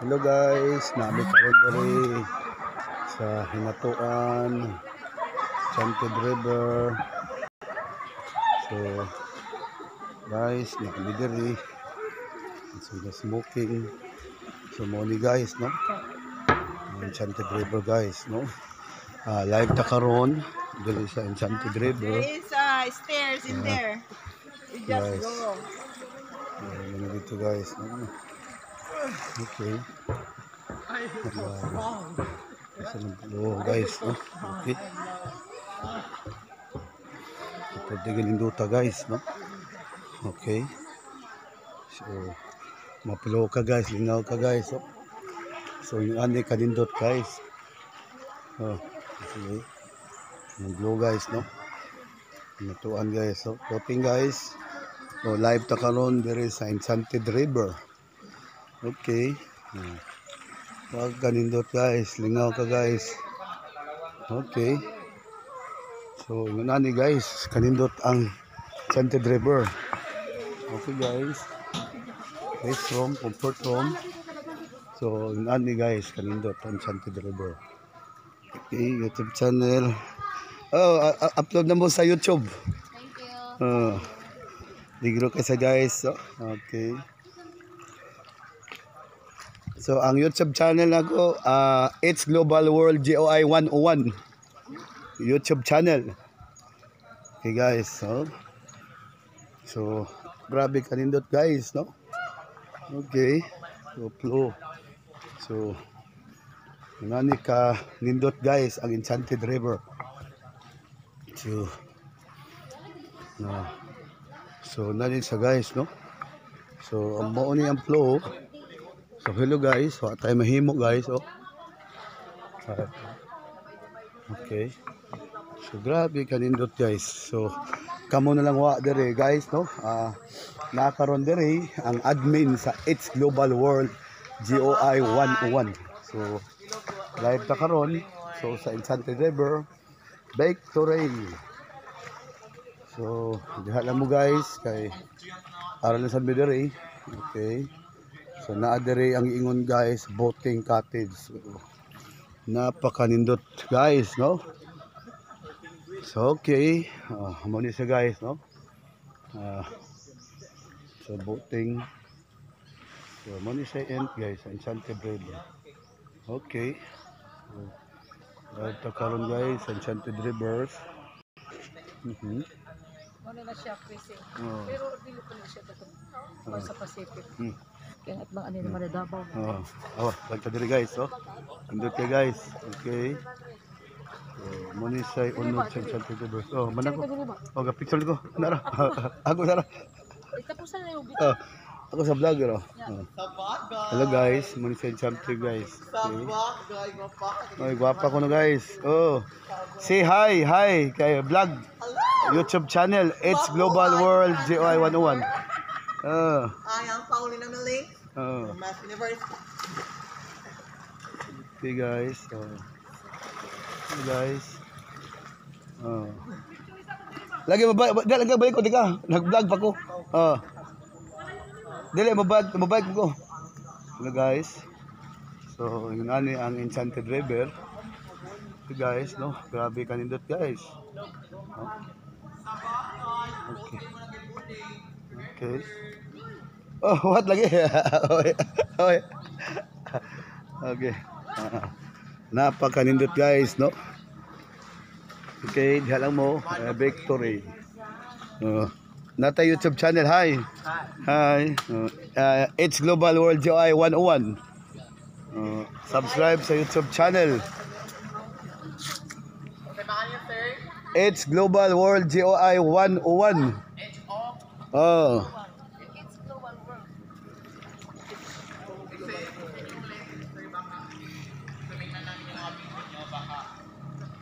Hello guys, namin karon diri sa Hinatuan, Chanted River. So guys, namin diri. So the smoking. So mo ni guys, no? Enchanted River guys, no? Live ta karon diri sa Enchanted River. There is stairs in there. You just Guys. go. Dito guys, no? Okay. Oh guys, no? Okay. Pwede galinduta guys, no? Okay. So, mapilo ka guys, lingaw ka guys, oh. So, yung ani kalindot guys. Oh, okay. Mag-glow guys, no? Natuan guys, so, floating guys. Oh, live ta karon diri sa Enchanted River. Okay. Wag kanindot guys, lingaw ka guys. Okay. So, yun na ni guys, kanindot ang Enchanted River. Okay guys. Rest room, comfort room. So, yun na ni guys, kanindot ang Enchanted River. Okay, YouTube channel. Oh, upload na mo sa YouTube. Thank you. Ligro kasi guys. Okay. So, ang YouTube channel nako, It's Global World GOI 101. YouTube channel. Okay guys, so grabe kanindot guys, no? Okay. So, flow. So, nani ka nindot guys ang Enchanted River. So, so nani sa guys, no? So, ang mao ni ang flow. So, hello guys. So, tayo mahimo guys, oh. Okay. So, grabe kanindot guys. So, kamo na lang wa dere guys, no? Nakaroon dere ang admin sa It's Global World GOI 101. So, live ta karon. So, sa Enchanted River, bike to rail. So, diha lang mo guys kay aral na sa dere. Okay. So, naadere ang ingon guys, boating cottage. So, napakanindot guys, no? So, okay. Muna siya guys, no? So, boating. So, muna siya end guys, Enchanted River. Okay. So, ito karon guys, Enchanted Rivers. Ano na siya pressing. Pero dili pa na siya dapat sa Pacific. Kaya at mga ano na madadabaw na. Lagta diri guys, oh. Indot kay guys. Okay. So, muna siya unod sa Enchanted Rivers. Oh, manang ko. Oh, ga-picture ko. Nara. Ako nara. Itapusan na yung Oh, ako sa vlogger, oh. Hello guys, muna siya Enchanted guys. Okay. Oy, gwapa ko na guys. Oh. Say hi kay vlog. YouTube channel, It's Global World GOI 101. Ang Pauli ng link. Mass Universe. Okay guys. Hey guys. Lagi mabalik ko dika. Nag-vlog pa ko. Dili mabalik ko. Hello guys. So, yun ani ang Enchanted River. Okay guys, no. Grabe kanindot guys. Okay. Okay. Oh, what lagi? Okay. Napakanindot guys, no? Okay, diha lang mo, victory. Nata YouTube channel, hi. Hi. It's Global World GOI 101. Subscribe sa YouTube channel. It's Global World GOI 101. Oh.